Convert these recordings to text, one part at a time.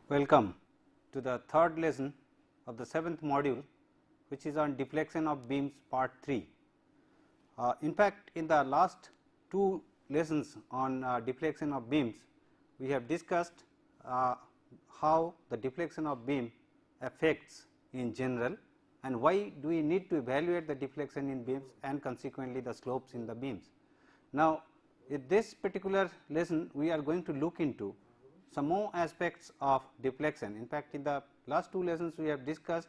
Welcome to the third lesson of the seventh module, which is on deflection of beams part 3. In fact, in the last two lessons on deflection of beams, we have discussed how the deflection of beam affects in general and why do we need to evaluate the deflection in beams and consequently the slopes in the beams. Now, in this particular lesson we are going to look into some more aspects of deflection. In fact, in the last two lessons we have discussed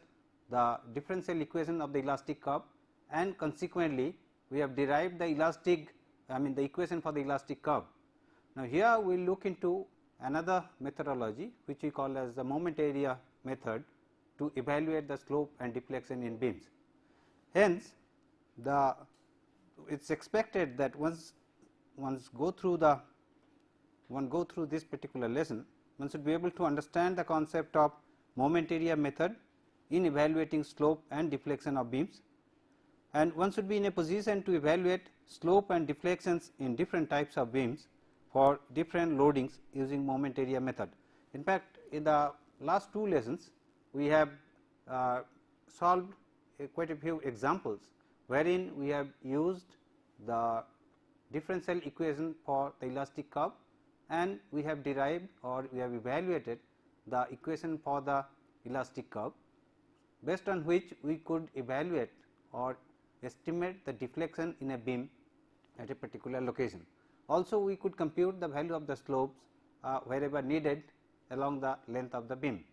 the differential equation of the elastic curve and consequently we have derived the the equation for the elastic curve. Now, here we will look into another methodology which we call as the moment area method to evaluate the slope and deflection in beams. Hence, it is expected that once go through this particular lesson, one should be able to understand the concept of moment area method in evaluating slope and deflection of beams, and one should be in a position to evaluate slope and deflections in different types of beams for different loadings using moment area method. In fact, in the last two lessons we have solved quite a few examples wherein we have used the differential equation for the elastic curve and we have derived or we have evaluated the equation for the elastic curve, based on which we could evaluate or estimate the deflection in a beam at a particular location. Also, we could compute the value of the slopes wherever needed along the length of the beam.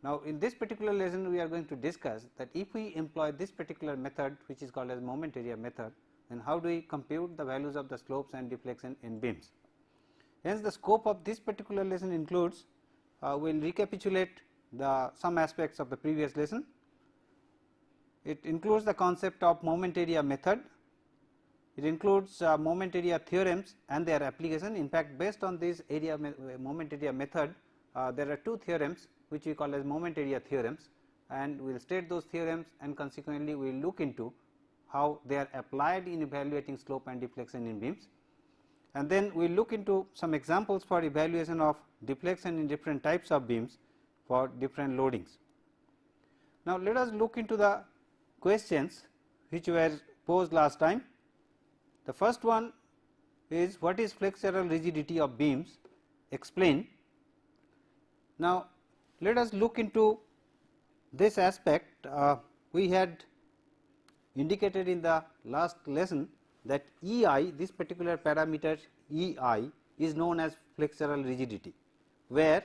Now, in this particular lesson we are going to discuss that if we employ this particular method which is called as moment area method, then how do we compute the values of the slopes and deflection in beams. Hence, the scope of this particular lesson includes we will recapitulate some aspects of the previous lesson. It includes the concept of moment area method, it includes moment area theorems and their application. In fact, based on this moment area method, there are two theorems which we call as moment area theorems, and we will state those theorems and consequently we will look into how they are applied in evaluating slope and deflection in beams, and then we will look into some examples for evaluation of deflection in different types of beams for different loadings. Now, let us look into the questions which were posed last time. The first one is, what is flexural rigidity of beams? Explain. Now, let us look into this aspect. We had indicated in the last lesson that EI, this particular parameter EI, is known as flexural rigidity, where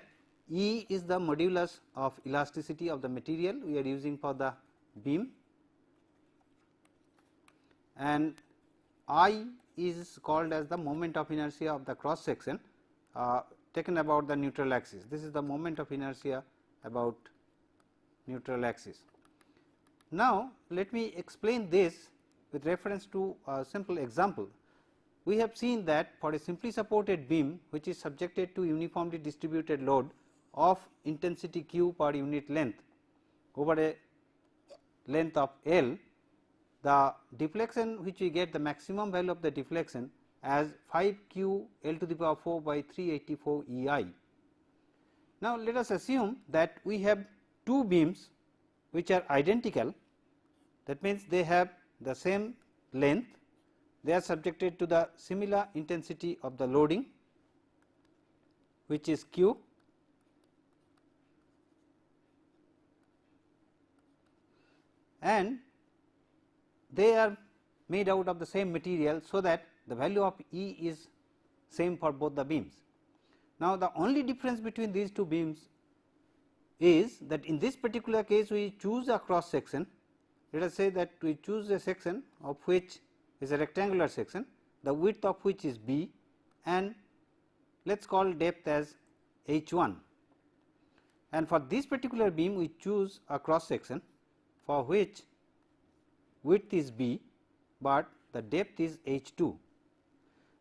E is the modulus of elasticity of the material we are using for the beam and I is called as the moment of inertia of the cross section taken about the neutral axis. This is the moment of inertia about neutral axis. Now, let me explain this with reference to a simple example. We have seen that for a simply supported beam which is subjected to uniformly distributed load of intensity Q per unit length over a length of L, the deflection which we get, the maximum value of the deflection as 5 Q L to the power 4 by 384 EI. Now, let us assume that we have two beams which are identical, that means they have the same length, they are subjected to the similar intensity of the loading which is Q, and they are made out of the same material, so that the value of E is same for both the beams. Now, the only difference between these two beams is that in this particular case we choose a cross section. Let us say that we choose a section of which is a rectangular section, the width of which is B, and let us call depth as H1, and for this particular beam we choose a cross section for which width is B, but the depth is H2,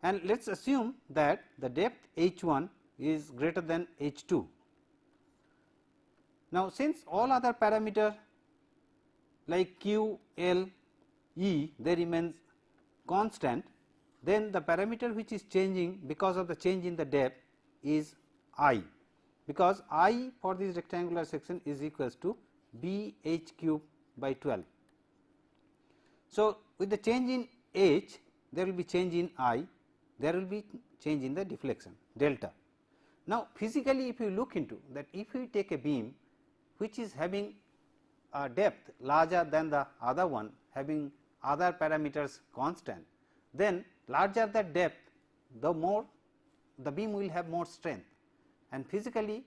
and let us assume that the depth H1 is greater than H2. Now, since all other parameters like Q, L, E, they remains constant, then the parameter which is changing because of the change in the depth is I. because I for this rectangular section is equals to b h cube by 12. So, with the change in h there will be change in I, there will be change in the deflection delta. Now, physically if you look into that, if we take a beam which is having a depth larger than the other one, having other parameters constant, then larger the depth, the more the beam will have more strength, and physically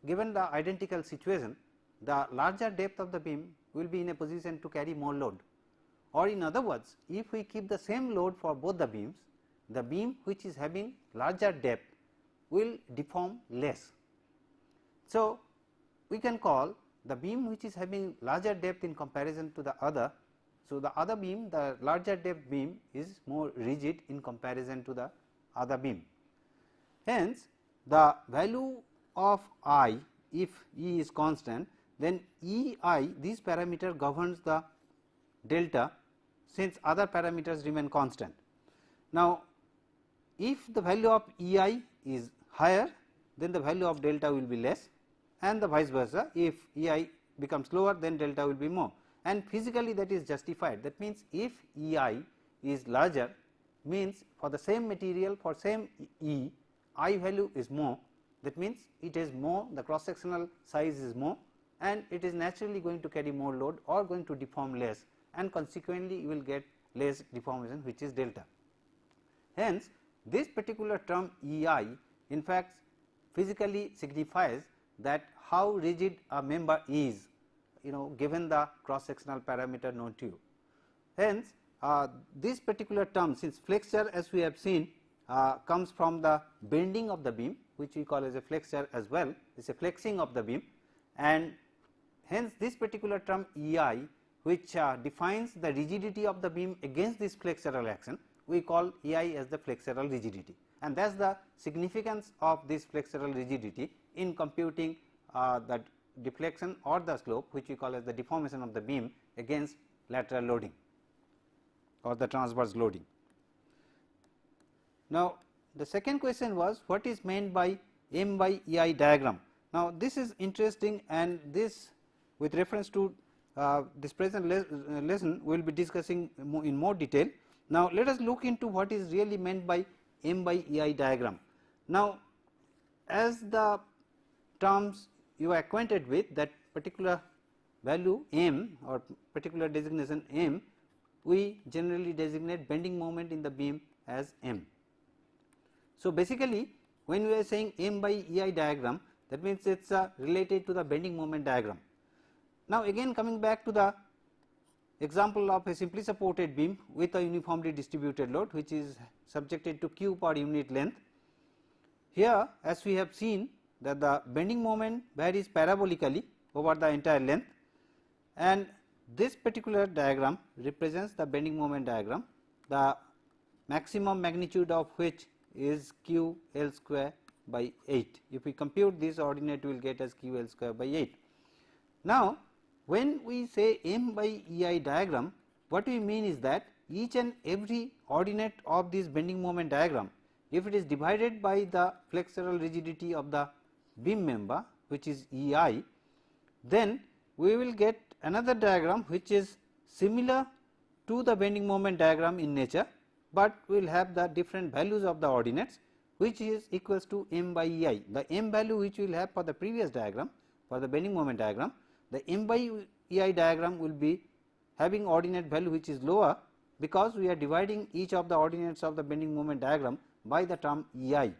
given the identical situation, the larger depth of the beam will be in a position to carry more load, or in other words, if we keep the same load for both the beams, the beam which is having larger depth will deform less. So, we can call the beam which is having larger depth in comparison to the other. So, the other beam, the larger depth beam is more rigid in comparison to the other beam. Hence, the value of I, if E is constant, then E I, this parameter governs the delta, since other parameters remain constant. Now, if the value of E I is higher, then the value of delta will be less, and the vice versa. If E I becomes lower, then delta will be more, and physically that is justified. That means, if E I is larger, means for the same material, for same E, I value is more, that means it is more, the cross sectional size is more, and it is naturally going to carry more load or going to deform less, and consequently you will get less deformation, which is delta. Hence, this particular term E I in fact physically signifies that how rigid a member is, given the cross sectional parameter known to you. Hence, this particular term, since flexure as we have seen comes from the bending of the beam, which we call as a flexure as well, is a flexing of the beam, and hence this particular term E I, which defines the rigidity of the beam against this flexural action, we call E I as the flexural rigidity, and that is the significance of this flexural rigidity in computing the deflection or the slope, which we call as the deformation of the beam against lateral loading or the transverse loading. Now, the second question was, what is meant by M by E I diagram. Now, this is interesting, and this with reference to this present lesson we will be discussing in more detail. Now, let us look into what is really meant by M by E I diagram. Now, as the terms you are acquainted with, that particular value M or particular designation M, we generally designate bending moment in the beam as M. So, basically when we are saying M by E I diagram, that means it is related to the bending moment diagram. Now, again coming back to the example of a simply supported beam with a uniformly distributed load, which is subjected to Q per unit length. Here, as we have seen that the bending moment varies parabolically over the entire length, and this particular diagram represents the bending moment diagram, the maximum magnitude of which is Q L square by 8. If we compute this ordinate, we will get as Q L square by 8. Now, when we say M by E I diagram, what we mean is that each and every ordinate of this bending moment diagram, if it is divided by the flexural rigidity of the beam member, which is E I, then we will get another diagram which is similar to the bending moment diagram in nature, but we will have the different values of the ordinates, which is equals to M by E I. The M value which we will have for the previous diagram, for the bending moment diagram, the M by E I diagram will be having ordinate value which is lower, because we are dividing each of the ordinates of the bending moment diagram by the term E I.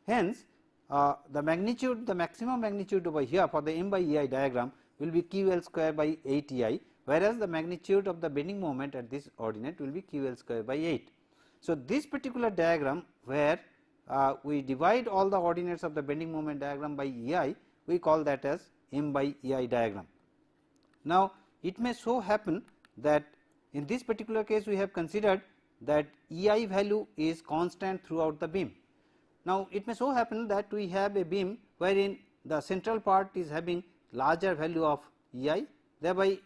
Hence, the magnitude, the maximum magnitude over here for the M by E I diagram will be Q L square by 8 E I, whereas the magnitude of the bending moment at this ordinate will be Q L square by 8. So, this particular diagram where we divide all the ordinates of the bending moment diagram by E I, we call that as M by E I diagram. Now, it may so happen that in this particular case we have considered that E I value is constant throughout the beam. Now, it may so happen that we have a beam wherein the central part is having larger value of E I, thereby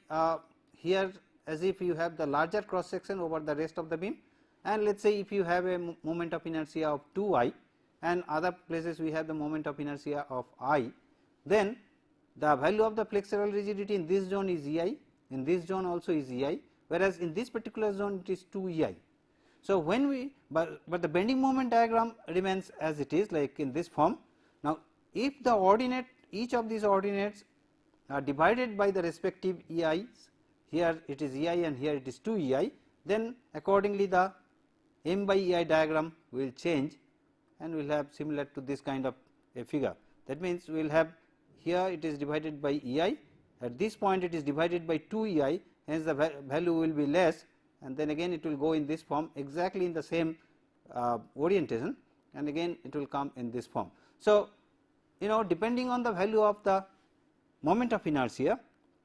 here as if you have the larger cross section over the rest of the beam, and let us say if you have a moment of inertia of 2 I, and other places we have the moment of inertia of I, then the value of the flexural rigidity in this zone is E I, in this zone also is E I, whereas in this particular zone it is 2 E I. So, when we but the bending moment diagram remains as it is, like in this form. Now, if the ordinate, each of these ordinates are divided by the respective E I's, here it is E I and here it is 2 E I, then accordingly the m by E I diagram will change and we will have similar to this kind of a figure. That means, we will have here it is divided by E I, at this point it is divided by 2 E I, hence the value will be less, and then again it will go in this form exactly in the same orientation, and again it will come in this form. So, depending on the value of the moment of inertia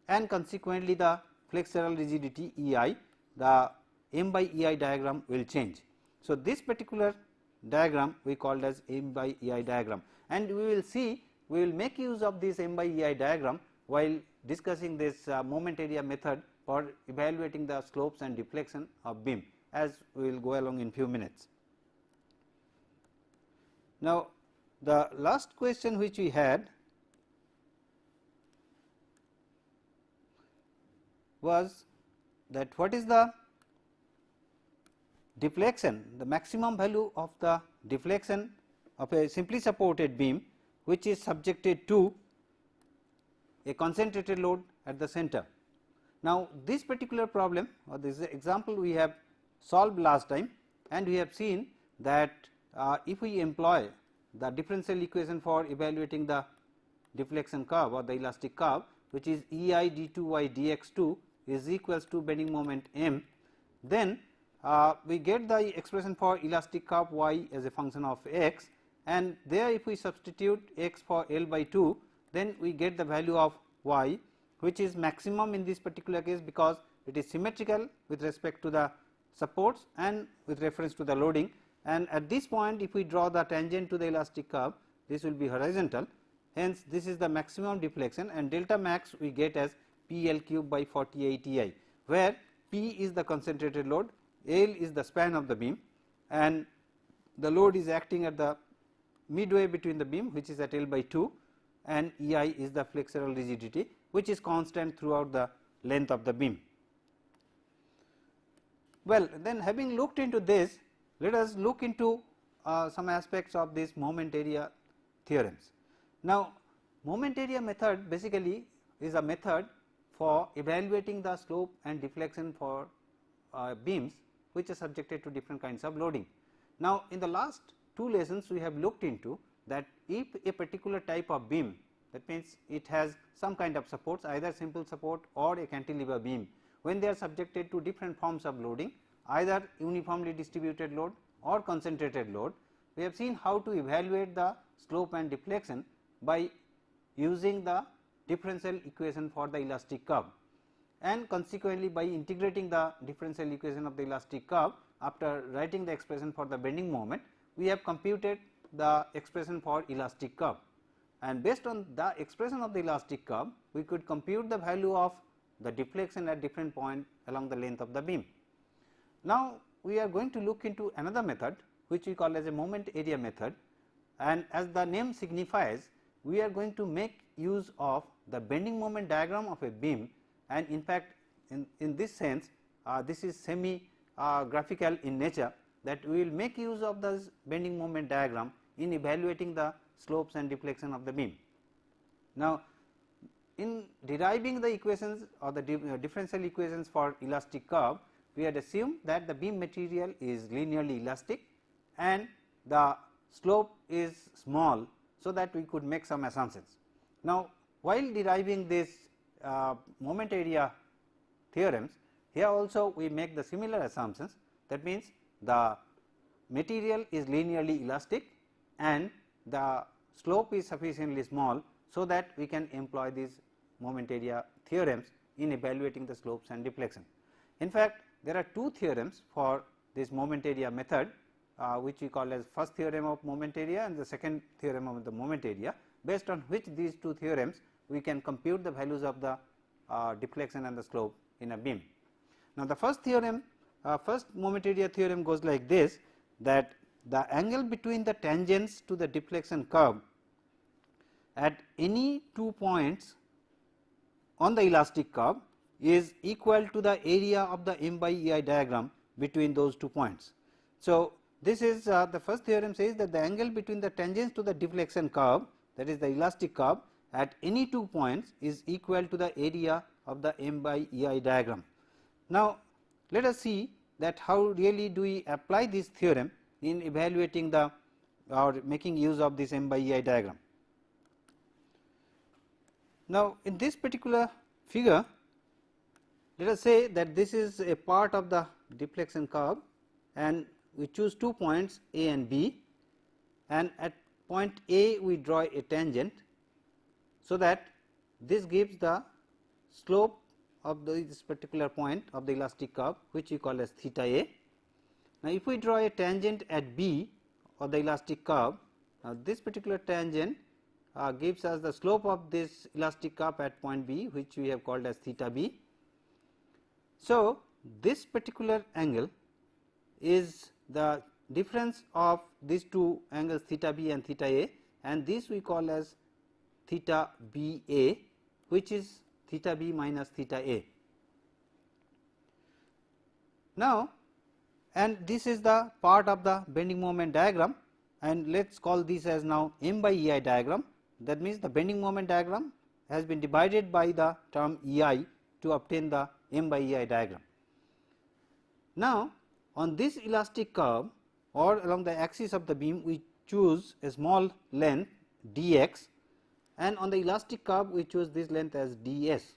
and consequently the flexural rigidity E I, the m by E I diagram will change. So, this particular diagram we called as m by E I diagram, and we will see, we will make use of this m by E I diagram while discussing this moment area method for evaluating the slopes and deflection of beam, as we will go along in few minutes. Now, the last question which we had was that what is the deflection, the maximum value of the deflection of a simply supported beam which is subjected to a concentrated load at the center. Now, this particular problem or this example we have solved last time, and we have seen that if we employ the differential equation for evaluating the deflection curve or the elastic curve, which is E I d2y dx2 is equals to bending moment m, then we get the expression for elastic curve y as a function of x, and there if we substitute x for L by 2, then we get the value of y, which is maximum in this particular case because it is symmetrical with respect to the supports and with reference to the loading, and at this point if we draw the tangent to the elastic curve, this will be horizontal, hence this is the maximum deflection, and delta max we get as P L cube by 48 E I, where P is the concentrated load, L is the span of the beam, and the load is acting at the midway between the beam, which is at L by 2, and E I is the flexural rigidity, which is constant throughout the length of the beam. Well, then having looked into this, let us look into some aspects of this moment area theorems. Now, moment area method basically is a method for evaluating the slope and deflection for beams which are subjected to different kinds of loading. Now, in the last 2 lessons we have looked into that if a particular type of beam, that means it has some kind of supports, either simple support or a cantilever beam, when they are subjected to different forms of loading, either uniformly distributed load or concentrated load, we have seen how to evaluate the slope and deflection by using the differential equation for the elastic curve, and consequently by integrating the differential equation of the elastic curve after writing the expression for the bending moment, we have computed the expression for elastic curve, and based on the expression of the elastic curve we could compute the value of the deflection at different point along the length of the beam. Now, we are going to look into another method which we call as a moment area method, and as the name signifies, we are going to make use of the bending moment diagram of a beam, and in fact in this sense this is semi graphical in nature, that we will make use of this bending moment diagram in evaluating the slopes and deflection of the beam. Now, in deriving the equations or the differential equations for elastic curve, we had assumed that the beam material is linearly elastic and the slope is small, so that we could make some assumptions. Now, while deriving this moment area theorems, here also we make the similar assumptions, that means the material is linearly elastic and the slope is sufficiently small, so that we can employ these moment area theorems in evaluating the slopes and deflection. In fact, there are 2 theorems for this moment area method, which we call as first theorem of moment area and the second theorem of the moment area, based on which these 2 theorems we can compute the values of the deflection and the slope in a beam. Now, the first theorem, first moment area theorem goes like this, that the angle between the tangents to the deflection curve at any 2 points on the elastic curve is equal to the area of the m by E I diagram between those 2 points. So, this is the first theorem says that the angle between the tangents to the deflection curve, that is the elastic curve, at any 2 points is equal to the area of the m by E I diagram. Now, let us see that how really do we apply this theorem in evaluating the or making use of this m by E I diagram. Now, in this particular figure, let us say that this is a part of the deflection curve and we choose 2 points A and B, and at point A we draw a tangent. So, that this gives the slope of this particular point of the elastic curve, which we call as theta A. Now, if we draw a tangent at B of the elastic curve, now this particular tangent gives us the slope of this elastic curve at point B, which we have called as theta B. So, this particular angle is the difference of these two angles theta B and theta A, and this we call as theta B A, which is theta B minus theta A. Now, and this is the part of the bending moment diagram, and let us call this as now m by E I diagram. That means, the bending moment diagram has been divided by the term E I to obtain the m by E I diagram. Now, on this elastic curve or along the axis of the beam, we choose a small length dx, and on the elastic curve we choose this length as ds.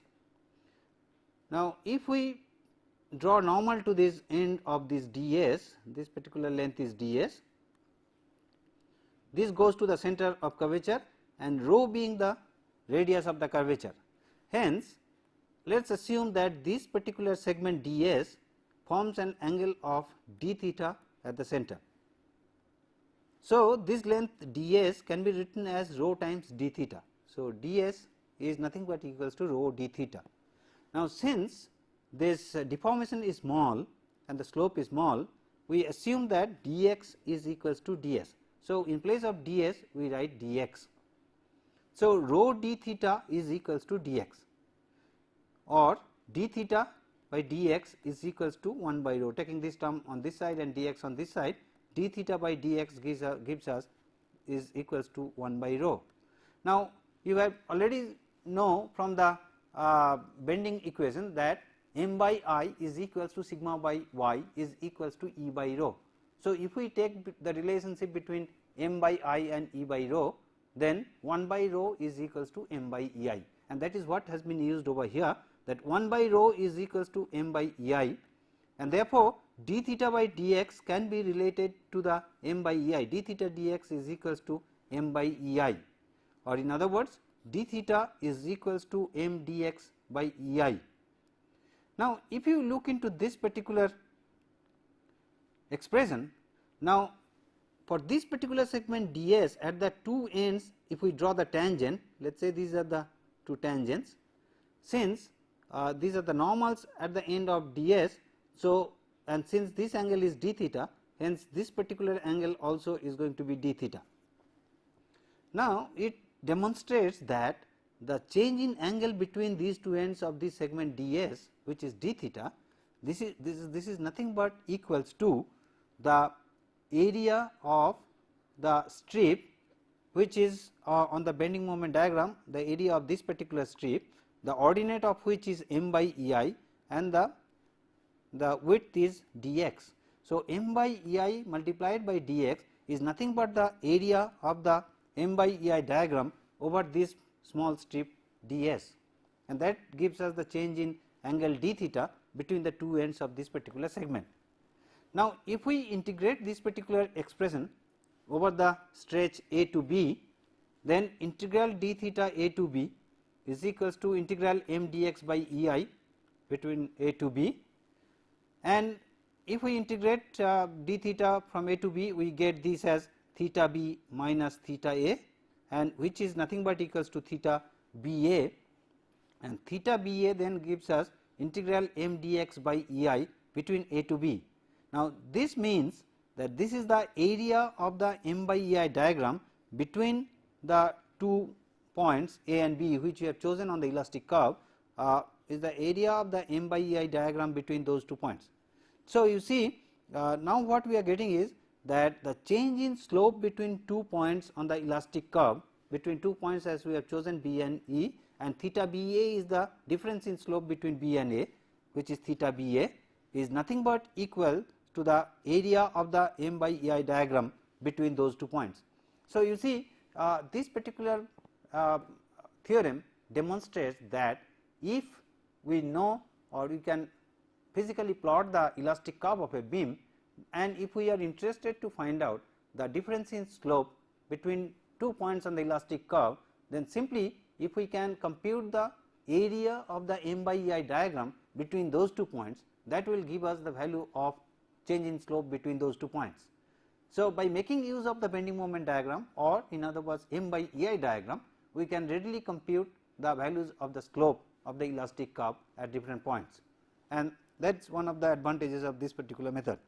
Now, if we draw normal to this end of this ds, this particular length is ds, this goes to the center of curvature and rho being the radius of the curvature. Hence, let us assume that this particular segment ds forms an angle of d theta at the center. So, this length ds can be written as rho times d theta. So, ds is nothing but equals to rho d theta. Now, since this deformation is small and the slope is small, we assume that dx is equals to ds. So, in place of ds we write dx. So, rho d theta is equals to dx, or d theta by dx is equals to 1 by rho, taking this term on this side and dx on this side, d theta by dx gives us is equals to 1 by rho. Now, you have already know from the bending equation that m by I is equals to sigma by y is equals to E by rho. So, if we take the relationship between m by I and E by rho, then 1 by rho is equals to m by E I, and that is what has been used over here, that 1 by rho is equals to m by E I, and therefore, d theta by dx can be related to the m by E I. D theta dx is equals to m by E I, or in other words, d theta is equals to m dx by E I. Now, if you look into this particular expression, now for this particular segment ds at the two ends, if we draw the tangent, let us say these are the two tangents, since these are the normals at the end of ds. So, and since this angle is d theta, hence this particular angle also is going to be d theta. Now, it demonstrates that the change in angle between these two ends of this segment ds, which is d theta, this is nothing but equals to the area of the strip, which is on the bending moment diagram, the area of this particular strip, the ordinate of which is m by E I, and the width is dx. So, m by E I multiplied by dx is nothing but the area of the m by E I diagram over this small strip ds, and that gives us the change in angle d theta between the two ends of this particular segment. Now, if we integrate this particular expression over the stretch a to b, then integral d theta a to b is equals to integral m dx by E I between a to b, and if we integrate d theta from a to b, we get this as theta b minus theta a, and which is nothing but equals to theta b a, and theta b a then gives us integral m dx by E I between a to b. Now, this means that this is the area of the m by ei diagram between the 2 points A and B, which we have chosen on the elastic curve, is the area of the m by ei diagram between those 2 points. So, you see now what we are getting is that the change in slope between 2 points on the elastic curve, between 2 points as we have chosen B and E, and theta B A is the difference in slope between B and A, which is theta B A, is nothing but equal to the area of the m by ei diagram between those 2 points. So, you see this particular theorem demonstrates that if we know, or we can physically plot the elastic curve of a beam, and if we are interested to find out the difference in slope between 2 points on the elastic curve, then simply if we can compute the area of the m by ei diagram between those 2 points, that will give us the value of change in slope between those 2 points. So, by making use of the bending moment diagram, or in other words m by ei diagram, we can readily compute the values of the slope of the elastic curve at different points, and that is one of the advantages of this particular method.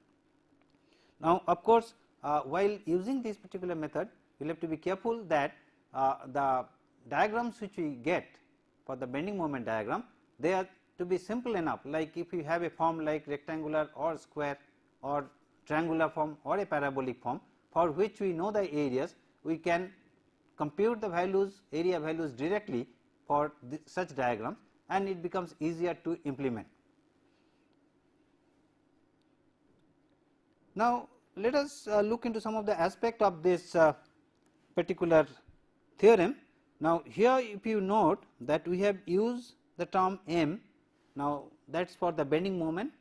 Now, of course, while using this particular method, we will have to be careful that the diagrams which we get for the bending moment diagram, they are to be simple enough, like if you have a form like rectangular or square or triangular form or a parabolic form, for which we know the areas, we can compute the values, area values directly for such diagrams, and it becomes easier to implement. Now, let us look into some of the aspect of this particular theorem. Now, here if you note that we have used the term m, now that is for the bending moment,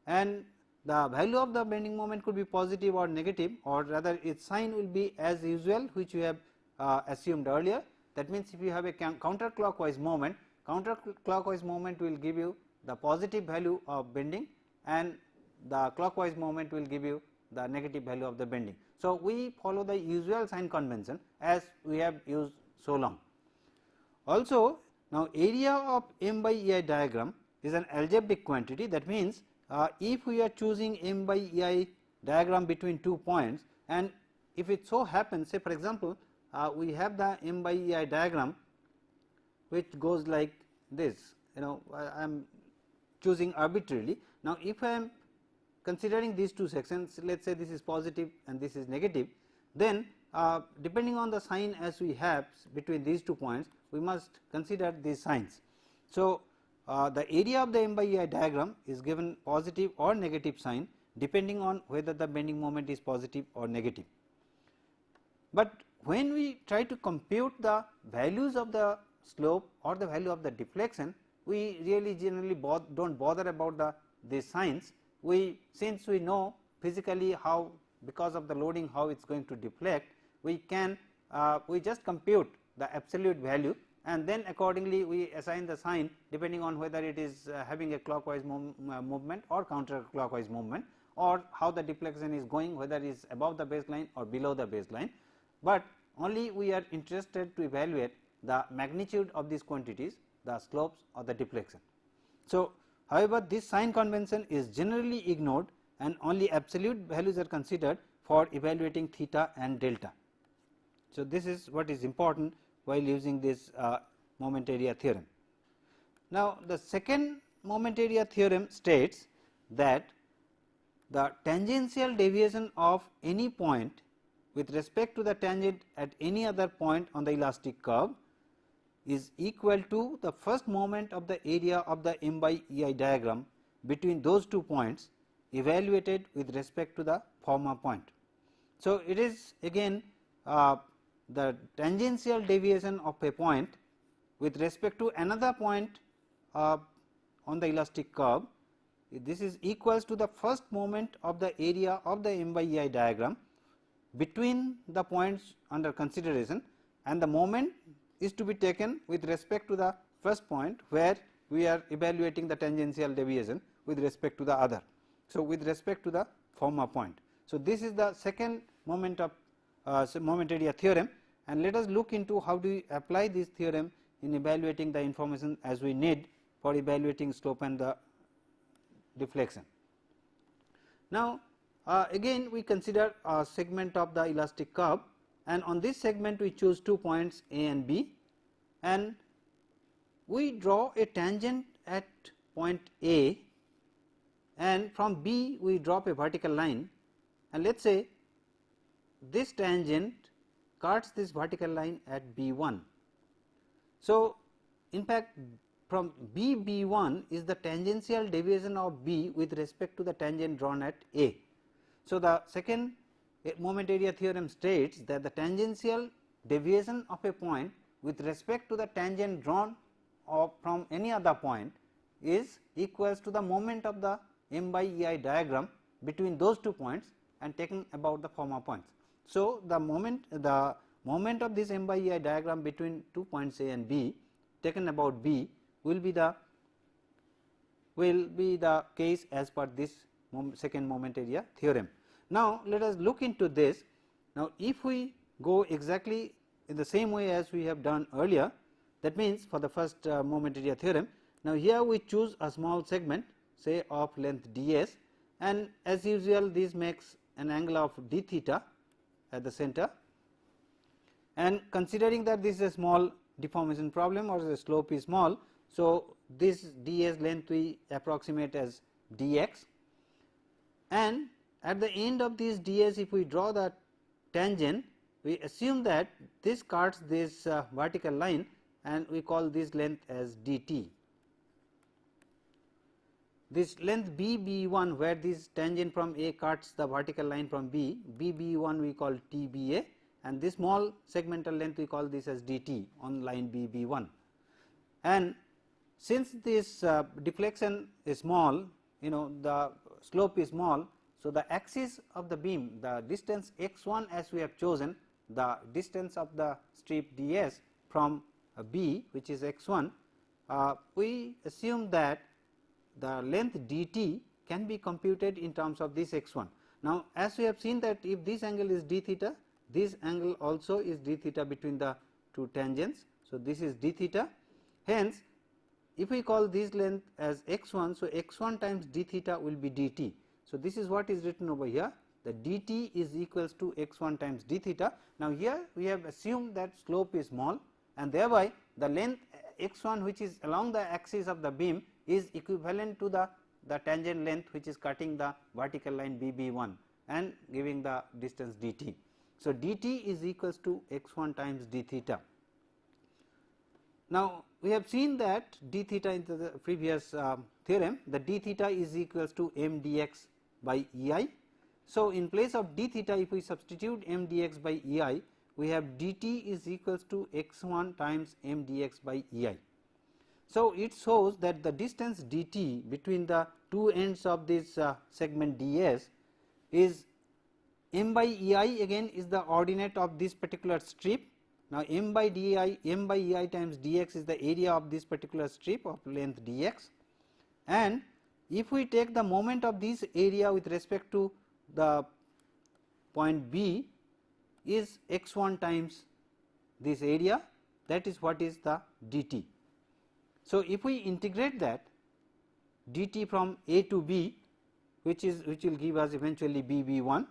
and the value of the bending moment could be positive or negative, or rather its sign will be as usual, which we have assumed earlier. That means, if you have a counterclockwise movement, counterclockwise movement will give you the positive value of bending, and the clockwise movement will give you the negative value of the bending. So, we follow the usual sign convention as we have used so long. Also, now area of m by ei diagram is an algebraic quantity. That means, if we are choosing m by ei diagram between 2 points, and if it so happens, say for example, we have the m by ei diagram which goes like this, I am choosing arbitrarily. Now, if I am considering these two sections, let us say this is positive and this is negative, then depending on the sign as we have between these 2 points, we must consider these signs. So, the area of the m by ei diagram is given positive or negative sign depending on whether the bending moment is positive or negative. But when we try to compute the values of the slope or the value of the deflection, we really generally do not bother about these signs. Since we know physically how, because of the loading, how it is going to deflect, we can we just compute the absolute value, and then accordingly we assign the sign depending on whether it is having a clockwise movement or counterclockwise movement, or how the deflection is going, whether it is above the baseline or below the baseline, but only we are interested to evaluate the magnitude of these quantities, the slopes or the deflection. So, however, this sign convention is generally ignored, and only absolute values are considered for evaluating theta and delta. So, this is what is important while using this moment area theorem. Now, the second moment area theorem states that the tangential deviation of any point with respect to the tangent at any other point on the elastic curve is equal to the first moment of the area of the m by ei diagram between those 2 points evaluated with respect to the former point. So, it is again the tangential deviation of a point with respect to another point on the elastic curve. This is equals to the first moment of the area of the m by ei diagram between the points under consideration, and the moment is to be taken with respect to the first point where we are evaluating the tangential deviation with respect to the other. So, with respect to the former point. So, this is the second moment of moment area theorem, and let us look into how do we apply this theorem in evaluating the information as we need for evaluating slope and the deflection. Now, Again we consider a segment of the elastic curve, and on this segment we choose 2 points A and B, and we draw a tangent at point A, and from B we drop a vertical line, and let us say this tangent cuts this vertical line at B1. So, in fact from B1 is the tangential deviation of B with respect to the tangent drawn at A. So, the second moment area theorem states that the tangential deviation of a point with respect to the tangent drawn from any other point is equals to the moment of the M by EI diagram between those 2 points and taken about the former points. So, the moment of this M by EI diagram between 2 points A and B taken about B will be the case as per this second moment area theorem. Now, let us look into this. Now, if we go exactly in the same way as we have done earlier, that means for the first moment area theorem, now here we choose a small segment say of length ds, and as usual this makes an angle of d theta at the center, and considering that this is a small deformation problem or the slope is small. So, this ds length we approximate as dx, and at the end of this ds if we draw the tangent, we assume that this cuts this vertical line, and we call this length as dt. This length BB1 where this tangent from A cuts the vertical line from B, BB1 we call TBA, and this small segmental length we call this as dt on line BB1. And since this deflection is small, the slope is small, so the axis of the beam, the distance x1 as we have chosen, the distance of the strip ds from B which is x1, we assume that the length dt can be computed in terms of this x1. Now, as we have seen that if this angle is d theta, this angle also is d theta between the 2 tangents. So, this is d theta. Hence, if we call this length as x1, so x1 times d theta will be dt. So, this is what is written over here, the dt is equals to x1 times d theta. Now, here we have assumed that slope is small, and thereby the length x1 which is along the axis of the beam is equivalent to the tangent length which is cutting the vertical line BB1 and giving the distance dt. So, dt is equals to x1 times d theta. Now, we have seen that d theta in the previous theorem, the d theta is equals to m dx by EI. So, in place of d theta if we substitute m dx by EI, we have dt is equals to x1 times m dx by EI. So, it shows that the distance dt between the 2 ends of this segment ds is m by EI, again is the ordinate of this particular strip. Now, m by EI times dx is the area of this particular strip of length dx, and if we take the moment of this area with respect to the point B is x1 times this area, that is what is the dt. So, if we integrate that dt from A to B, which will give us eventually BB1.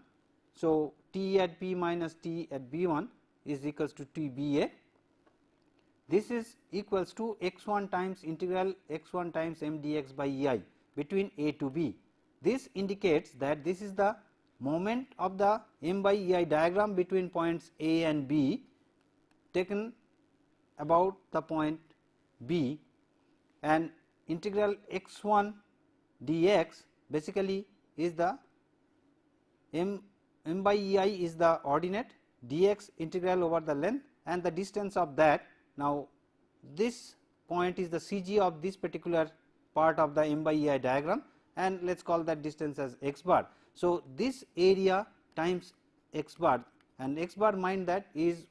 So, T at P minus T at B1 is equals to TBA. This is equals to x1 times integral x1 times m dx by EI between A to B. This indicates that this is the moment of the m by EI diagram between points A and B taken about the point B, and integral x1 dx basically is the m by EI is the ordinate, dx integral over the length and the distance of that. Now, this point is the CG of this particular part of the m by EI diagram, and let us call that distance as x bar. So, this area times x bar, and x bar, mind that, is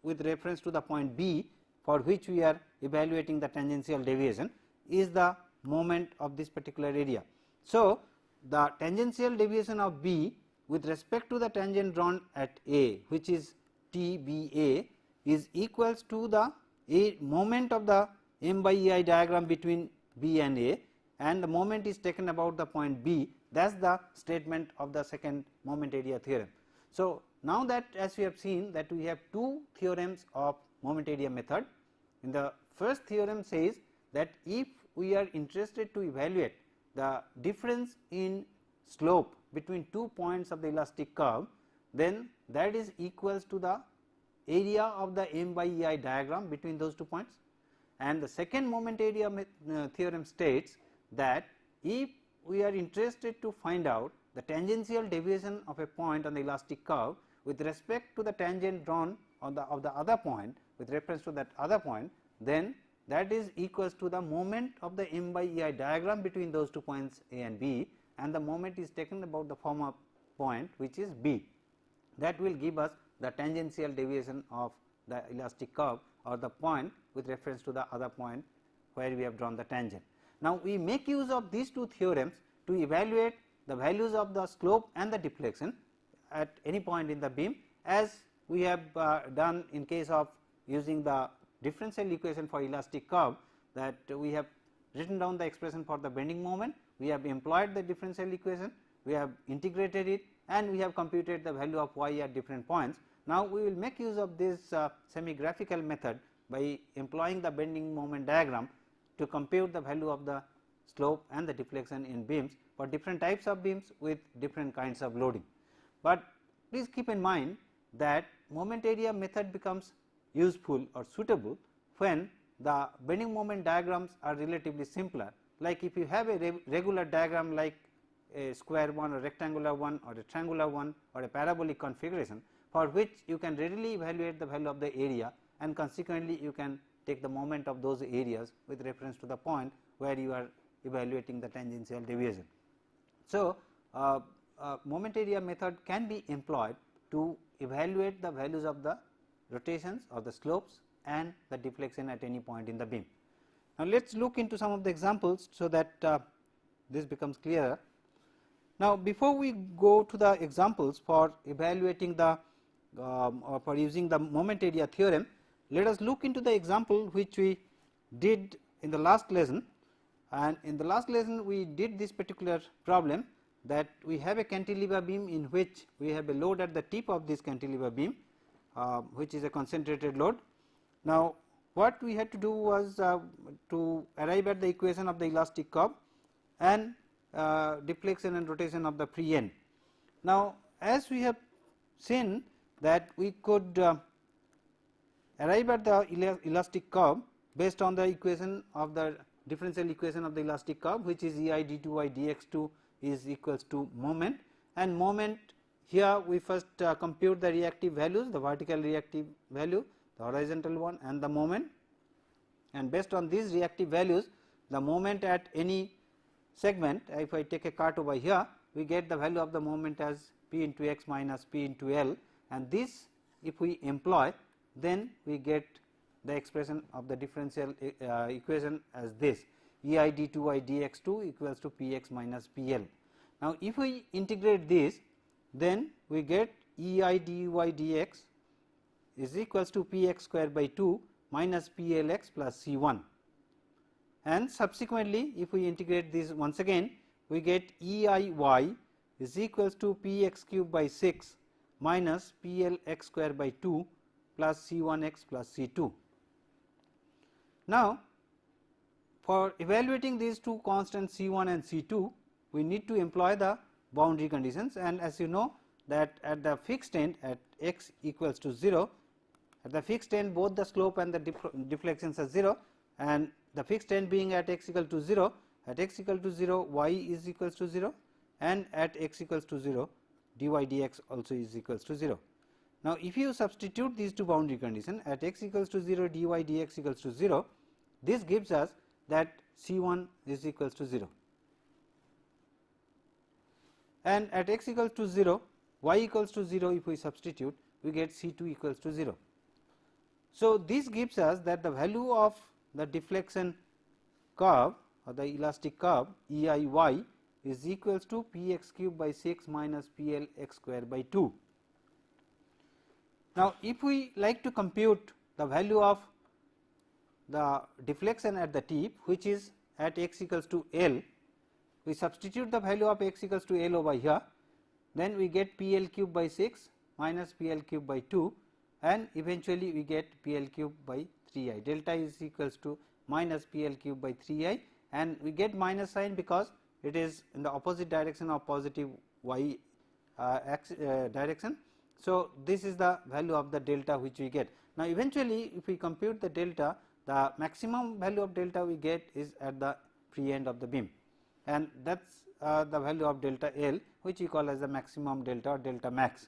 with reference to the point B for which we are evaluating the tangential deviation, is the moment of this particular area. So, the tangential deviation of B with respect to the tangent drawn at A, which is TBA, is equals to the moment of the m by EI diagram between B and A, and the moment is taken about the point B, That is the statement of the second moment area theorem. So, now that as we have seen that we have two theorems of moment area method. In the first theorem says that if we are interested to evaluate the difference in slope between 2 points of the elastic curve, then that is equals to the area of the m by ei diagram between those 2 points. And the second moment area theorem states that if we are interested to find out the tangential deviation of a point on the elastic curve with respect to the tangent drawn on the other point with reference to that other point, then that is equals to the moment of the m by ei diagram between those 2 points A and B, and the moment is taken about the form of point which is B. That will give us the tangential deviation of the elastic curve or the point with reference to the other point where we have drawn the tangent. Now, we make use of these two theorems to evaluate the values of the slope and the deflection at any point in the beam, as we have done in case of using the differential equation for elastic curve, that we have written down the expression for the bending moment, we have employed the differential equation, we have integrated it, and we have computed the value of y at different points. Now, we will make use of this semi graphical method by employing the bending moment diagram to compute the value of the slope and the deflection in beams for different types of beams with different kinds of loading. But please keep in mind that moment area method becomes useful or suitable when the bending moment diagrams are relatively simpler, like if you have a regular diagram like a square one or rectangular one or a triangular one or a parabolic configuration, for which you can readily evaluate the value of the area, and consequently you can take the moment of those areas with reference to the point where you are evaluating the tangential deviation. So, moment area method can be employed to evaluate the values of the rotations or the slopes and the deflection at any point in the beam. Now, let us look into some of the examples so that this becomes clearer. Now, before we go to the examples for evaluating the or for using the moment area theorem, let us look into the example which we did in the last lesson. And in the last lesson we did this particular problem, that we have a cantilever beam in which we have a load at the tip of this cantilever beam, which is a concentrated load. Now, what we had to do was to arrive at the equation of the elastic curve and deflection and rotation of the free end. Now, as we have seen that we could arrive at the elastic curve based on the equation of the differential equation of the elastic curve, which is ei d2y dx2 is equals to moment, and moment here we first compute the reactive values, the vertical reactive value, the horizontal one, and the moment, and based on these reactive values the moment at any segment, if I take a cart over here, we get the value of the moment as p into x minus p into L, and this if we employ, then we get the expression of the differential equation as this, ei d2y dx2 equals to px minus pl. Now, if we integrate this, then we get ei dy dx is equals to px square by 2 minus plx plus c1, and subsequently if we integrate this once again, we get eiy is equals to px cube by 6 minus plx square by 2 plus c1x plus c2. Now, for evaluating these two constants c1 and c2, we need to employ the boundary conditions, and as you know that at the fixed end at x equals to 0, at the fixed end both the slope and the deflections are 0, and the fixed end being at x equal to 0, at x equal to 0 y is equals to 0, and at x equals to 0 dy dx also is equals to 0. Now, if you substitute these two boundary conditions at x equals to 0 dy dx equals to 0, this gives us that c1 is equals to 0, and at x equals to 0 y equals to 0, if we substitute we get c2 equals to 0. So, this gives us that the value of the deflection curve or the elastic curve eiy is equals to px cube by 6 minus plx square by 2. Now, if we like to compute the value of the deflection at the tip, which is at x equals to L, we substitute the value of x equals to L over here, then we get PL cube by 6 minus PL cube by 2 and eventually we get PL cube by 3I. Delta is equals to minus PL cube by 3I and we get minus sign because it is in the opposite direction of positive y direction. So, this is the value of the delta which we get. Now, eventually if we compute the delta, the maximum value of delta we get is at the free end of the beam, and that is the value of delta L, which we call as the maximum delta or delta max.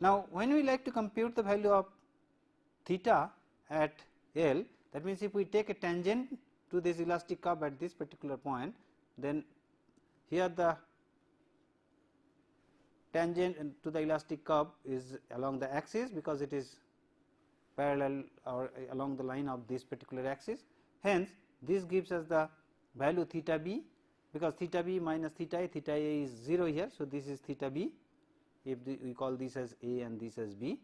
Now, when we like to compute the value of theta at L, that means if we take a tangent to this elastic curve at this particular point, then here the tangent to the elastic curve is along the axis because it is parallel or along the line of this particular axis. Hence, this gives us the value theta b, because theta b minus theta a is 0 here. So, this is theta b, if we call this as a and this as b.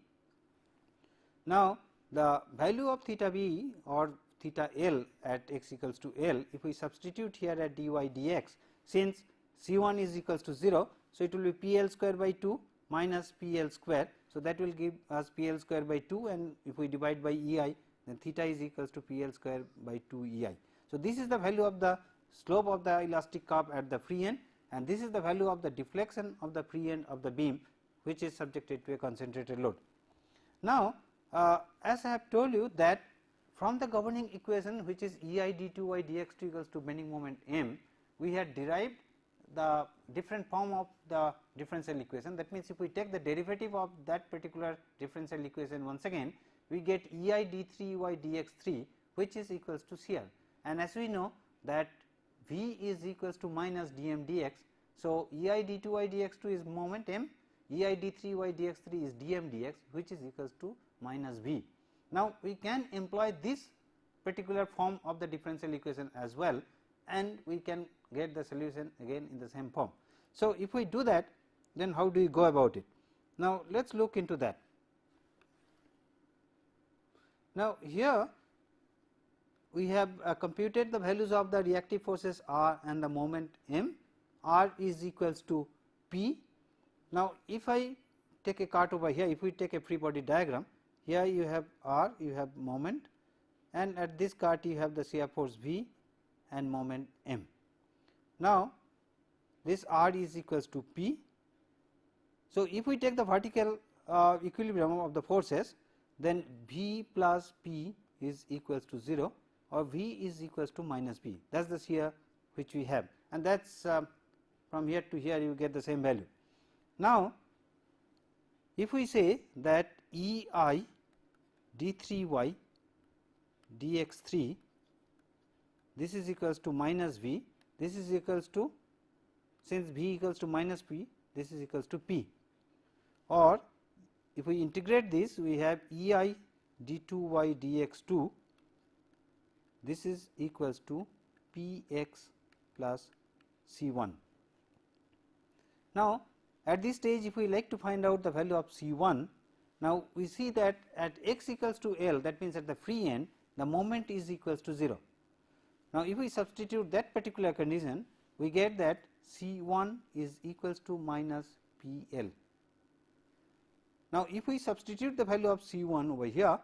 Now, the value of theta b or theta L at x equals to L, if we substitute here at dy dx, since C1 is equals to 0, so it will be PL square by 2 minus PL square. So, that will give us PL square by 2, and if we divide by EI, then theta is equals to PL square by 2 EI. So, this is the value of the slope of the elastic curve at the free end, and this is the value of the deflection of the free end of the beam, which is subjected to a concentrated load. Now, as I have told you that from the governing equation, which is EI d2y dx2 equals to bending moment m, we had derived the different form of the differential equation. That means, if we take the derivative of that particular differential equation once again, we get EI d3y dx3, which is equals to CR, and as we know that V is equals to minus dm dx. So, EI d2y dx2 is moment m, EI d3y dx3 is dm dx, which is equals to minus V. Now, we can employ this particular form of the differential equation as well, and we can get the solution again in the same form. So, if we do that, then how do we go about it? Now, let us look into that. Now, here we have computed the values of the reactive forces R and the moment m. R is equals to P. Now, if I take a cart over here, if we take a free body diagram, here you have R, you have moment, and at this cart you have the shear force V and moment m. Now, this R is equals to P. So, if we take the vertical equilibrium of the forces, then V plus P is equals to 0, or V is equals to minus P. That is the shear which we have, and that is from here to here you get the same value. Now, if we say that EI d3y dx3, this is equals to minus V, this is equals to, since V equals to minus P, this is equals to P, or if we integrate this, we have EI d2y dx2, this is equals to Px plus C1. Now, at this stage, if we like to find out the value of C1, now we see that at x equals to L, that means at the free end, the moment is equals to 0. Now, if we substitute that particular condition, we get that C1 is equals to minus PL. Now, if we substitute the value of C1 over here,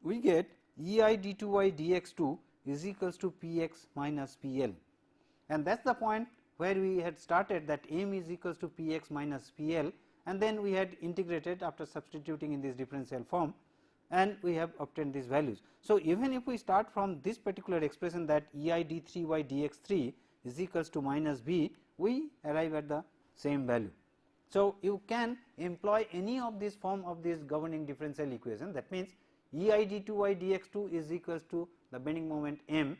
we get EI d2y dx2 is equals to Px minus PL, and that is the point where we had started, that m is equals to Px minus PL, and then we had integrated after substituting in this differential form, and we have obtained these values. So, even if we start from this particular expression that EI d3y dx3 is equals to minus B, we arrive at the same value. So, you can employ any of this form of this governing differential equation, that means EI d2y dx2 is equals to the bending moment m.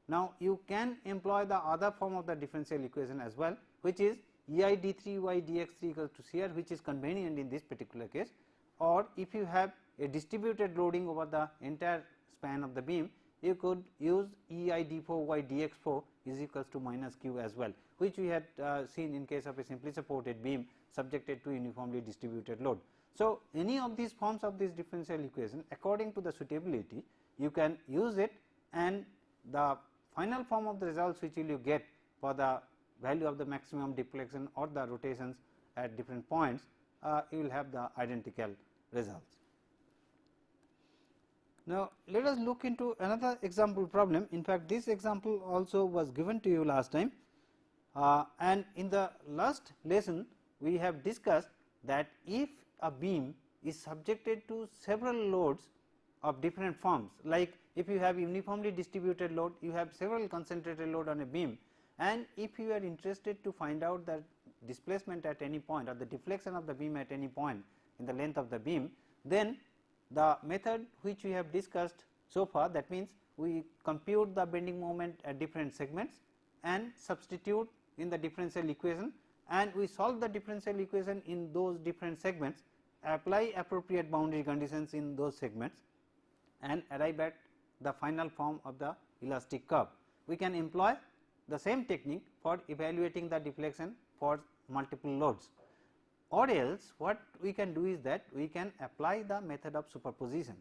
Now, you can employ the other form of the differential equation as well, which is EI d3y dx3 equals to CR, which is convenient in this particular case, or if you have a distributed loading over the entire span of the beam, you could use EI d4y dx4 is equals to minus q as well, which we had seen in case of a simply supported beam subjected to uniformly distributed load. So, any of these forms of this differential equation, according to the suitability, you can use it, and the final form of the results which will you get for the value of the maximum deflection or the rotations at different points, you will have the identical results. Now, let us look into another example problem. In fact, this example also was given to you last time, and in the last lesson we have discussed that if a beam is subjected to several loads of different forms, like if you have uniformly distributed load, you have several concentrated load on a beam, and if you are interested to find out the displacement at any point or the deflection of the beam at any point in the length of the beam, then the method which we have discussed so far, that means we compute the bending moment at different segments and substitute in the differential equation, and we solve the differential equation in those different segments, apply appropriate boundary conditions in those segments and arrive at the final form of the elastic curve. We can employ the same technique for evaluating the deflection for multiple loads, or else what we can do is that we can apply the method of superposition.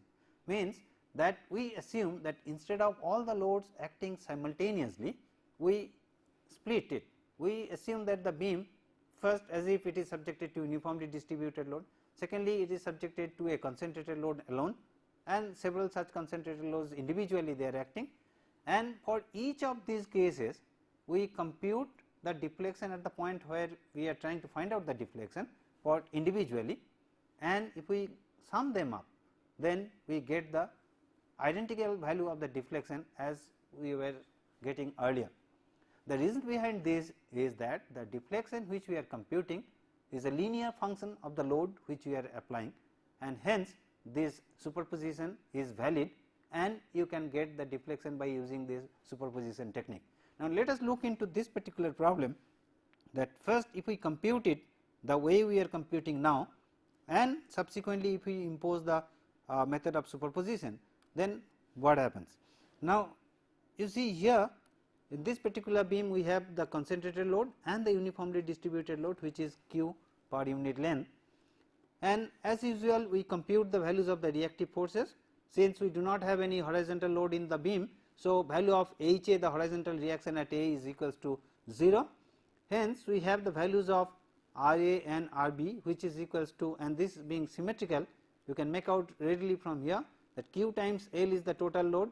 Means that we assume that instead of all the loads acting simultaneously, we split it. We assume that the beam, first as if it is subjected to uniformly distributed load, secondly it is subjected to a concentrated load alone, and several such concentrated loads individually they are acting, and for each of these cases we compute the deflection at the point where we are trying to find out the deflection for individually, and if we sum them up, then we get the identical value of the deflection as we were getting earlier. The reason behind this is that the deflection which we are computing is a linear function of the load which we are applying, and hence this superposition is valid, and you can get the deflection by using this superposition technique. Now, let us look into this particular problem, that first if we compute it the way we are computing now, and subsequently if we impose the method of superposition, then what happens. Now, you see here in this particular beam we have the concentrated load and the uniformly distributed load which is Q per unit length, and as usual we compute the values of the reactive forces. Since we do not have any horizontal load in the beam, so value of HA, the horizontal reaction at A, is equals to 0. Hence, we have the values of RA and RB which is equals to, and this being symmetrical, you can make out readily from here that Q times L is the total load,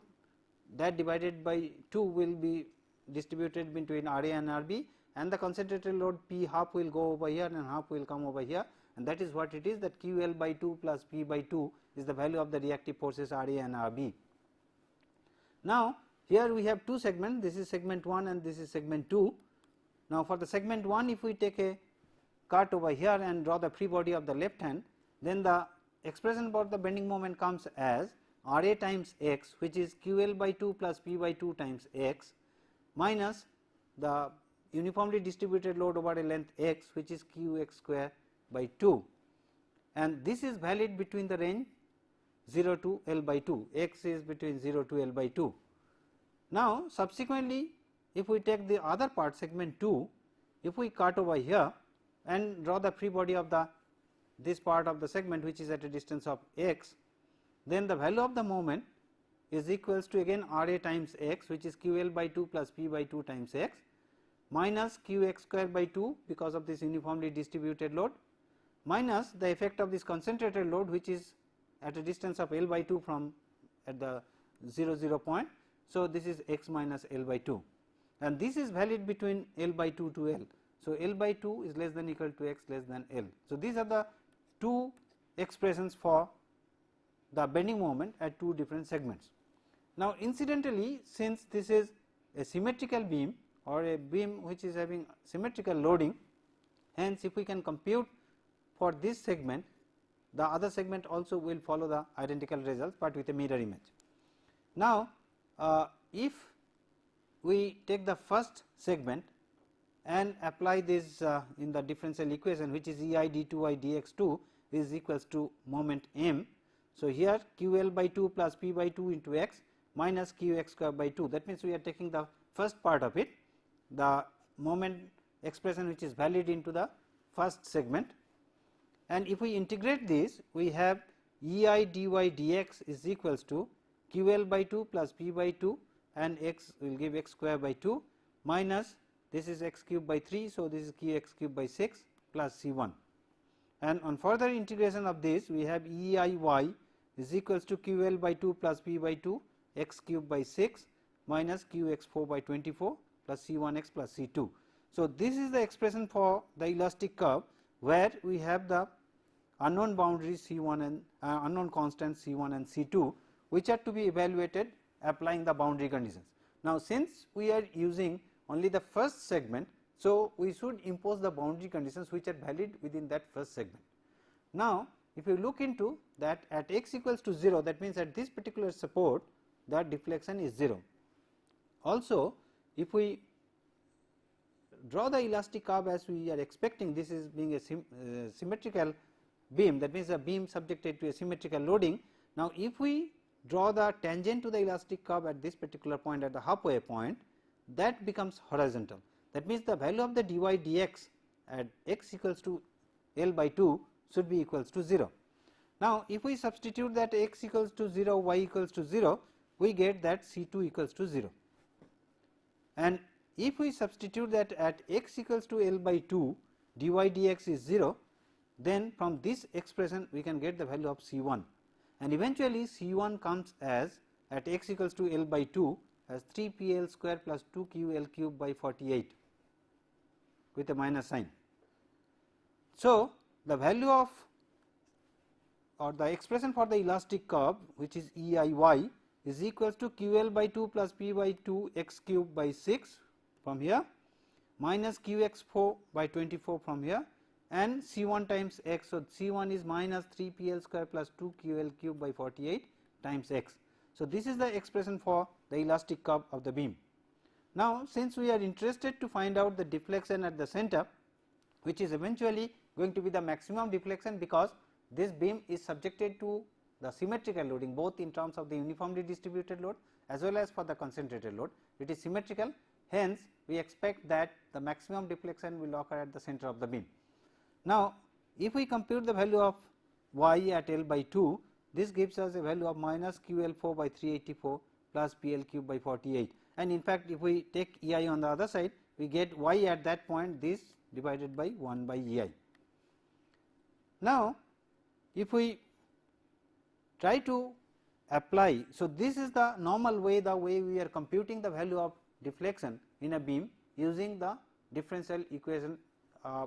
that divided by 2 will be distributed between RA and RB, and the concentrated load P half will go over here and half will come over here, and that is what it is, that QL by 2 plus P by 2 is the value of the reactive forces RA and RB. Now, here we have two segments, this is segment 1 and this is segment 2. Now, for the segment 1, if we take a cut over here and draw the free body of the left hand, then the expression for the bending moment comes as RA times x, which is QL by 2 plus P by 2 times x, minus the uniformly distributed load over a length x, which is Qx square by 2, and this is valid between the range 0 to L by 2, x is between 0 to L by 2. Now, subsequently if we take the other part, segment 2, if we cut over here and draw the free body of the this part of the segment which is at a distance of x, then the value of the moment is equals to again RA times x, which is QL by 2 plus P by 2 times x, minus Qx square by 2 because of this uniformly distributed load, minus the effect of this concentrated load which is at a distance of L by 2 from at the 0 point. So, this is x minus L by 2, and this is valid between L by 2 to L. So, L by 2 is less than equal to x less than L. So, these are the two expressions for the bending moment at two different segments. Now, incidentally, since this is a symmetrical beam or a beam which is having symmetrical loading, hence if we can compute for this segment, the other segment also will follow the identical results, but with a mirror image. Now, if we take the first segment and apply this in the differential equation, which is EI d2I dx2 is equals to moment m. So, here QL by 2 plus P by 2 into x minus Qx square by 2, that means we are taking the first part of it, the moment expression which is valid into the first segment, and if we integrate this, we have EI dy dx is equals to QL by 2 plus P by 2 and x will give x square by 2 minus this is x cube by 3. So, this is q x cube by 6 plus C 1, and on further integration of this we have E I y is equals to q L by 2 plus p by 2 x cube by 6 minus q x 4 by 24 plus C 1 x plus C 2. So, this is the expression for the elastic curve, where we have the unknown boundaries C 1 and unknown constants C 1 and C 2, which are to be evaluated applying the boundary conditions. Now, since we are using only the first segment, so we should impose the boundary conditions which are valid within that first segment. Now, if you look into that at x equals to 0, that means at this particular support the deflection is 0. Also, if we draw the elastic curve as we are expecting, this is being a symmetrical beam, that means a beam subjected to a symmetrical loading. Now, if we draw the tangent to the elastic curve at this particular point at the halfway point, that becomes horizontal. That means the value of the dy dx at x equals to L by 2 should be equals to 0. Now, if we substitute that x equals to 0, y equals to 0, we get that C 2 equals to 0, and if we substitute that at x equals to L by 2 dy dx is 0, then from this expression we can get the value of C 1, and eventually C 1 comes as at x equals to L by 2 as 3 p L square plus 2 q L cube by 48 with a minus sign. So, the value of or the expression for the elastic curve, which is E I y, is equals to q L by 2 plus p by 2 x cube by 6 from here minus q x 4 by 24 from here, and C 1 times x. So, C 1 is minus 3 p L square plus 2 q L cube by 48 times x. So, this is the expression for the elastic curve of the beam. Now, since we are interested to find out the deflection at the center, which is eventually going to be the maximum deflection, because this beam is subjected to the symmetrical loading both in terms of the uniformly distributed load as well as for the concentrated load, it is symmetrical. Hence, we expect that the maximum deflection will occur at the center of the beam. Now, if we compute the value of y at L by 2, this gives us a value of minus q L 4 by 384 plus p L cube by 48, and in fact, if we take E I on the other side, we get y at that point this divided by 1 by E I. Now, if we try to apply, so this is the normal way, the way we are computing the value of deflection in a beam using the differential equation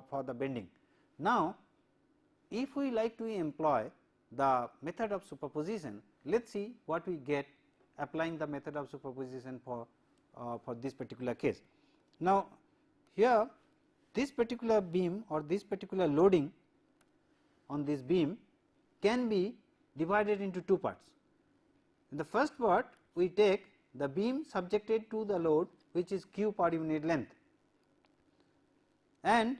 for the bending. Now, if we like to employ the method of superposition, let us see what we get applying the method of superposition for this particular case. Now, here this particular beam or this particular loading on this beam can be divided into two parts. In the first part, we take the beam subjected to the load, which is q per unit length, and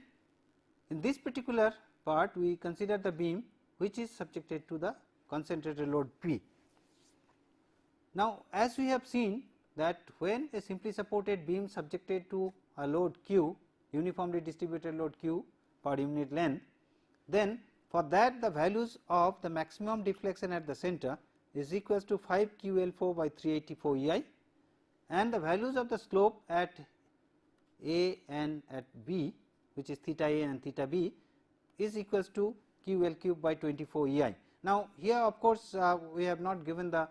in this particular part we consider the beam which is subjected to the concentrated load P. Now, as we have seen that when a simply supported beam subjected to a load q, uniformly distributed load q per unit length, then for that the values of the maximum deflection at the center is equals to 5 q L 4 by 384 E I, and the values of the slope at A and at B, which is theta A and theta B, is equals to q L cube by 24 E I. Now, here of course, we have not given the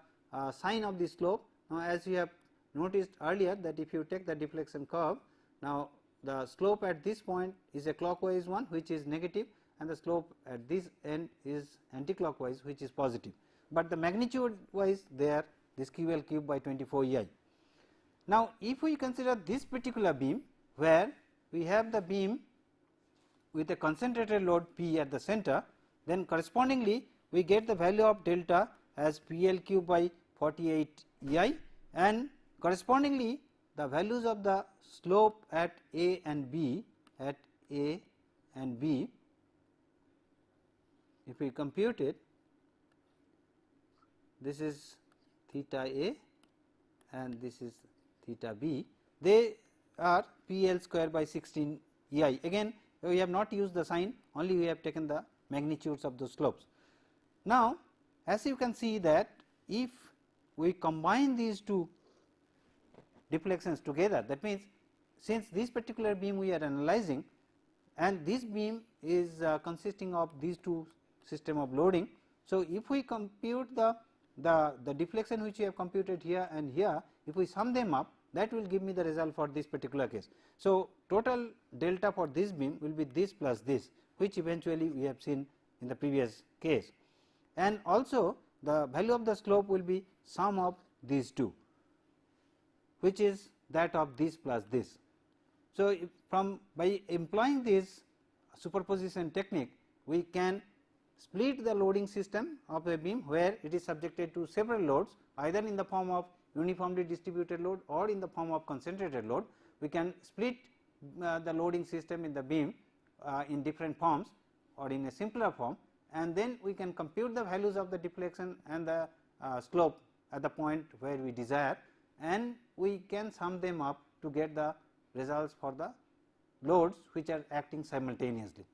sign of the slope. Now, as we have noticed earlier that if you take the deflection curve, now the slope at this point is a clockwise one, which is negative, and the slope at this end is anticlockwise, which is positive, but the magnitude wise there this q L cube by 24 E I. Now, if we consider this particular beam where we have the beam with a concentrated load P at the center, then correspondingly we get the value of delta as P L cube by 48 E I, and correspondingly the values of the slope at A and B, if we compute it, this is theta A and this is theta B, they are P L square by 16 E I. Again, we have not used the sign, only we have taken the magnitudes of those slopes. Now, as you can see that if we combine these two deflections together, that means since this particular beam we are analyzing and this beam is consisting of these two system of loading. So, if we compute the deflection which we have computed here and here, if we sum them up, that will give me the result for this particular case. So, total delta for this beam will be this plus this, which eventually we have seen in the previous case, and also the value of the slope will be sum of these two, which is that of this plus this. So, if by employing this superposition technique, we can split the loading system of a beam where it is subjected to several loads, either in the form of uniformly distributed load or in the form of concentrated load. We can split the loading system in the beam in different forms or in a simpler form, and then we can compute the values of the deflection and the slope at the point where we desire, and we can sum them up to get the results for the loads which are acting simultaneously.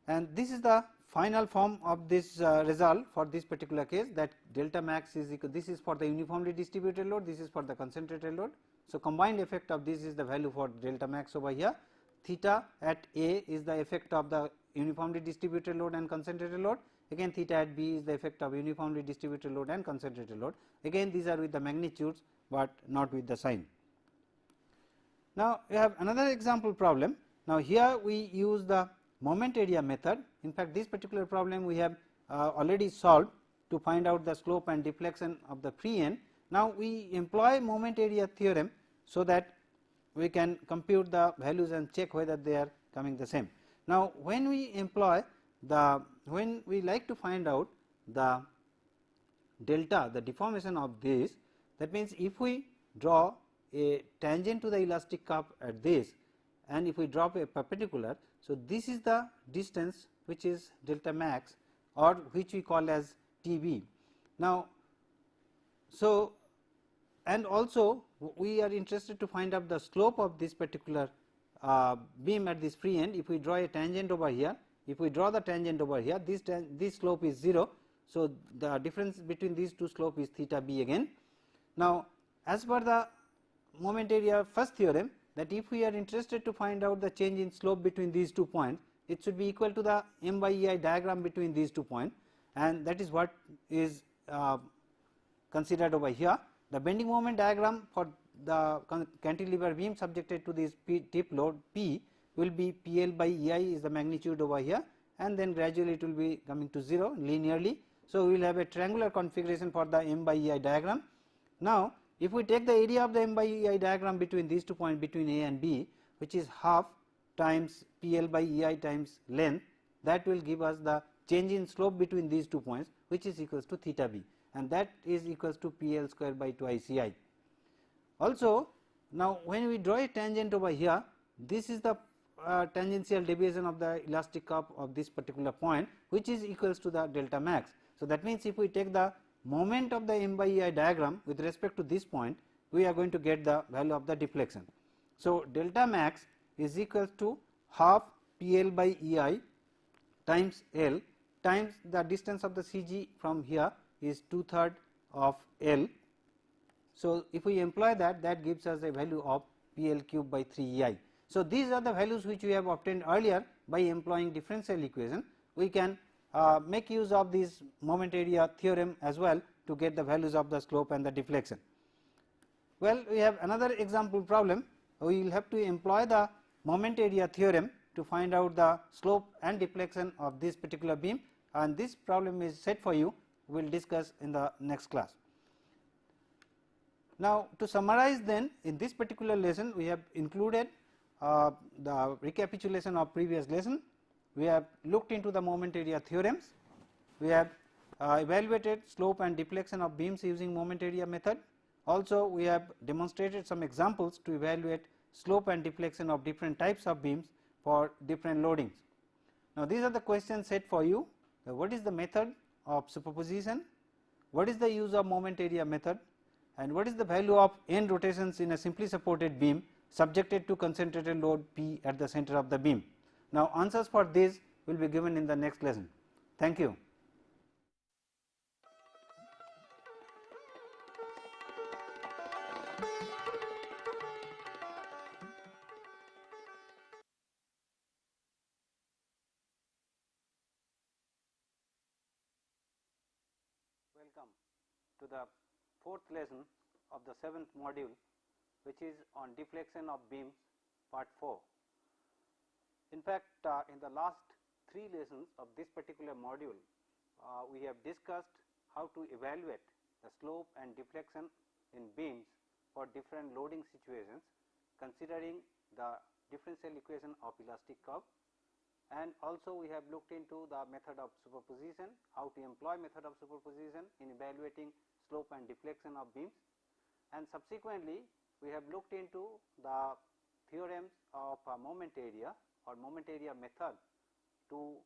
And this is the final form of this result for this particular case, that delta max is equal, this is for the uniformly distributed load, this is for the concentrated load. So, combined effect of this is the value for delta max over here. Theta at A is the effect of the uniformly distributed load and concentrated load, again theta at B is the effect of uniformly distributed load and concentrated load, again these are with the magnitudes, but not with the sign. Now, we have another example problem. Now, here we use the moment area method. In fact, this particular problem we have already solved to find out the slope and deflection of the free end. Now, we employ moment area theorem, so that we can compute the values and check whether they are coming the same. Now, when we employ when we like to find out the delta, the deformation of this, that means if we draw a tangent to the elastic curve at this and if we drop a perpendicular. So, this is the distance which is delta max, or which we call as TB. Now, so and also we are interested to find out the slope of this particular beam at this free end. If we draw a tangent over here, if we draw the tangent over here, this slope is 0. So, the difference between these two slope is theta b again. Now, as per the moment area first theorem, that if we are interested to find out the change in slope between these 2 points, it should be equal to the m by ei diagram between these 2 points, and that is what is considered over here. The bending moment diagram for the cantilever beam subjected to this tip load P will be PL by EI is the magnitude over here, and then gradually it will be coming to 0 linearly. So, we will have a triangular configuration for the m by EI diagram. Now, if we take the area of the m by EI diagram between these 2 points between A and B, which is half times PL by EI times length, that will give us the change in slope between these 2 points, which is equals to theta b, and that is equals to PL square by twice EI. Also, now when we draw a tangent over here, this is the tangential deviation of the elastic curve of this particular point, which is equals to the delta max. So, that means if we take the moment of the m by EI diagram with respect to this point, we are going to get the value of the deflection. So, delta max is equals to half PL by EI times L times the distance of the CG from here is 2/3 of L. So, if we employ that, that gives us a value of PL cube by 3 EI. So, these are the values which we have obtained earlier by employing differential equation. We can make use of this moment area theorem as well to get the values of the slope and the deflection. Well, we have another example problem. We will have to employ the moment area theorem to find out the slope and deflection of this particular beam, and this problem is set for you. We will discuss in the next class. Now, to summarize then, in this particular lesson we have included the recapitulation of previous lesson. We have looked into the moment area theorems. We have evaluated slope and deflection of beams using moment area method. Also, we have demonstrated some examples to evaluate slope and deflection of different types of beams for different loadings. Now, these are the questions set for you. What is the method of superposition? What is the use of moment area method? And what is the value of end rotations in a simply supported beam subjected to concentrated load P at the center of the beam? Now, answers for this will be given in the next lesson. Thank you. welcome to the fourth lesson of the seventh module, which is on deflection of beams part 4. In fact, in the last 3 lessons of this particular module, we have discussed how to evaluate the slope and deflection in beams for different loading situations, considering the differential equation of elastic curve, and also we have looked into the method of superposition, how to employ method of superposition in evaluating slope and deflection of beams, and subsequently we have looked into the theorems of moment area or moment area method to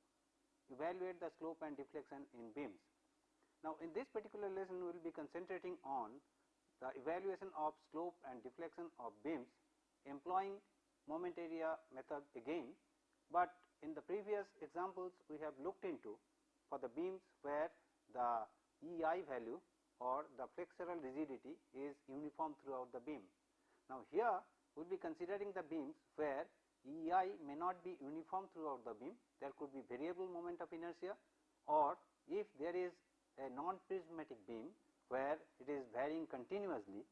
evaluate the slope and deflection in beams. Now, in this particular lesson we will be concentrating on the evaluation of slope and deflection of beams employing moment area method again, but in the previous examples we have looked into for the beams where the EI value or the flexural rigidity is uniform throughout the beam. Now, here we will be considering the beams where EI may not be uniform throughout the beam, there could be variable moment of inertia, or if there is a non-prismatic beam where it is varying continuously,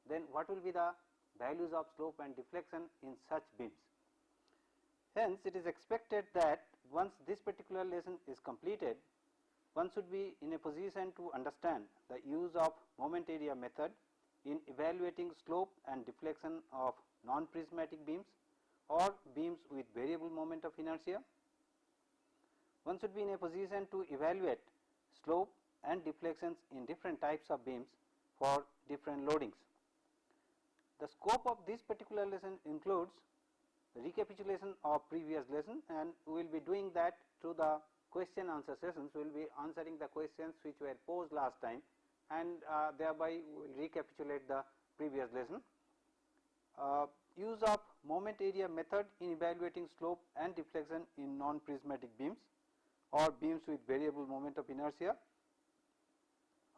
then what will be the values of slope and deflection in such beams. Hence, it is expected that once this particular lesson is completed, one should be in a position to understand the use of moment area method in evaluating slope and deflection of non-prismatic beams or beams with variable moment of inertia. One should be in a position to evaluate slope and deflections in different types of beams for different loadings. The scope of this particular lesson includes recapitulation of previous lesson, and we will be doing that through the question answer sessions. We will be answering the questions which were posed last time, and thereby we will recapitulate the previous lesson. Use of moment area method in evaluating slope and deflection in non-prismatic beams or beams with variable moment of inertia.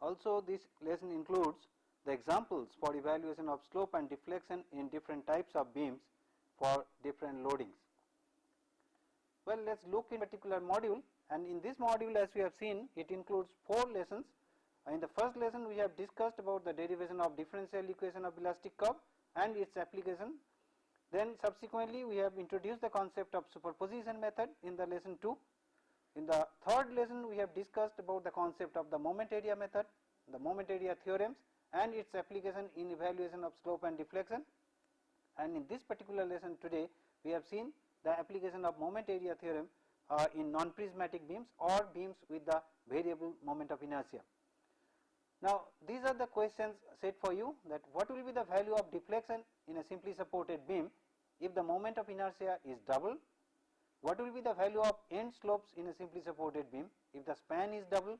Also, this lesson includes the examples for evaluation of slope and deflection in different types of beams for different loadings. Well, let us look in particular module, and in this module, as we have seen, it includes 4 lessons. In the first lesson we have discussed about the derivation of differential equation of elastic curve and its application. Then subsequently we have introduced the concept of superposition method in the lesson 2. In the third lesson we have discussed about the concept of the moment area method, the moment area theorems and its application in evaluation of slope and deflection. And in this particular lesson today we have seen the application of moment area theorem in non-prismatic beams or beams with the variable moment of inertia. Now, these are the questions set for you, that what will be the value of deflection in a simply supported beam if the moment of inertia is double, what will be the value of end slopes in a simply supported beam if the span is double,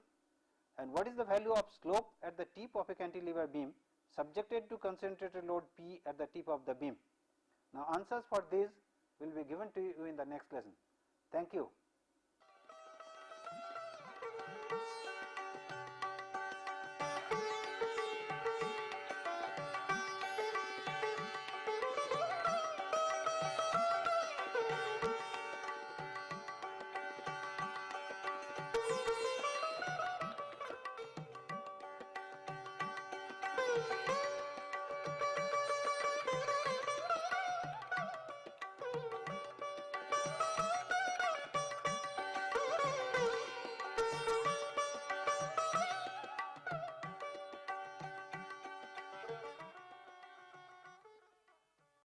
and what is the value of slope at the tip of a cantilever beam subjected to concentrated load P at the tip of the beam. Now, answers for this will be given to you in the next lesson. Thank you.